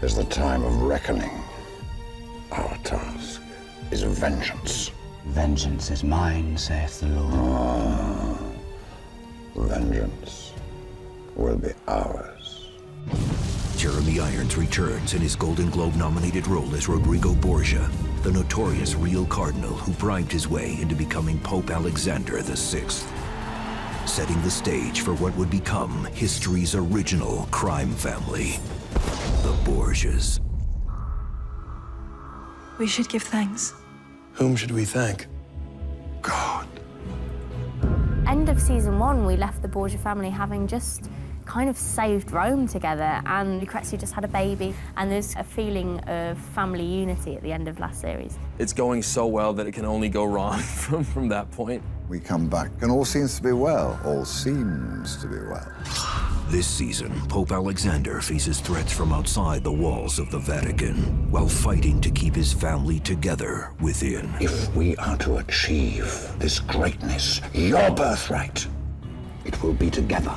is the time of reckoning. Our task is vengeance. Vengeance is mine, saith the Lord. Vengeance will be ours. Jeremy Irons returns in his Golden Globe-nominated role as Rodrigo Borgia, the notorious real cardinal who bribed his way into becoming Pope Alexander VI, setting the stage for what would become history's original crime family, the Borgias. We should give thanks. Whom should we thank? God. End of season 1, we left the Borgia family having just kind of saved Rome together, and Lucrezia just had a baby, and there's a feeling of family unity at the end of last series. It's going so well that it can only go wrong from that point. We come back, and all seems to be well. All seems to be well. This season, Pope Alexander faces threats from outside the walls of the Vatican, while fighting to keep his family together within. If we are to achieve this greatness, your birthright, it will be together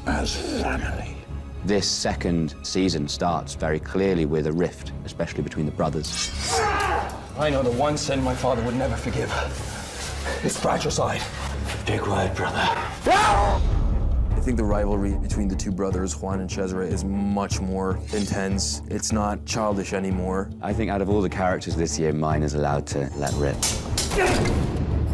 as family. This second season starts very clearly with a rift, especially between the brothers. I know the one sin my father would never forgive. It's fratricide. Big word, brother. I think the rivalry between the two brothers, Juan and Cesare, is much more intense. It's not childish anymore. I think out of all the characters this year, mine is allowed to let rip.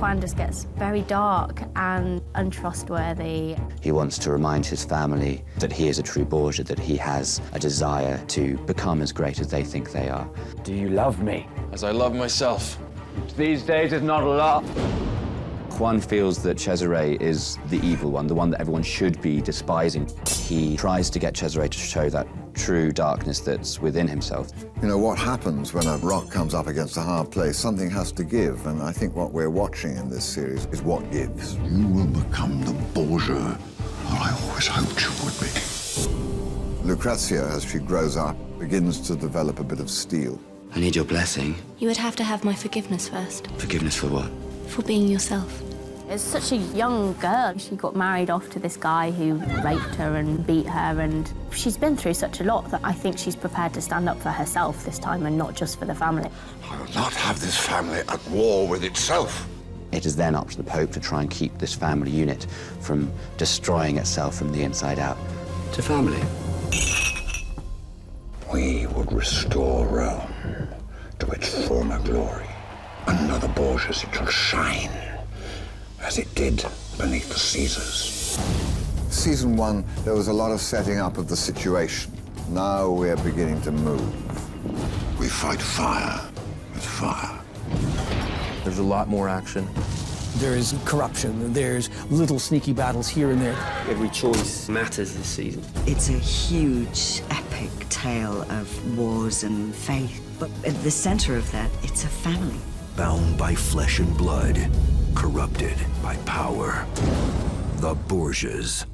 Juan just gets very dark and untrustworthy. He wants to remind his family that he is a true Borgia, that he has a desire to become as great as they think they are. Do you love me? As I love myself. These days is not a lot. Juan feels that Cesare is the evil one, the one that everyone should be despising. He tries to get Cesare to show that true darkness that's within himself. You know, what happens when a rock comes up against a hard place? Something has to give, and I think what we're watching in this series is what gives. You will become the Borgia I always hoped you would be. Lucrezia, as she grows up, begins to develop a bit of steel. I need your blessing. You would have to have my forgiveness first. Forgiveness for what? For being yourself. As such a young girl, she got married off to this guy who raped her and beat her, and she's been through such a lot that I think she's prepared to stand up for herself this time and not just for the family. I will not have this family at war with itself. It is then up to the Pope to try and keep this family unit from destroying itself from the inside out. To family. We would restore Rome to its former glory. Another Borgias, it shall shine, as it did beneath the Caesars. Season 1, there was a lot of setting up of the situation. Now we're beginning to move. We fight fire with fire. There's a lot more action. There is corruption, there's little sneaky battles here and there. Every choice matters this season. It's a huge, epic tale of wars and faith. But at the center of that, it's a family. Bound by flesh and blood, corrupted by power. The Borgias.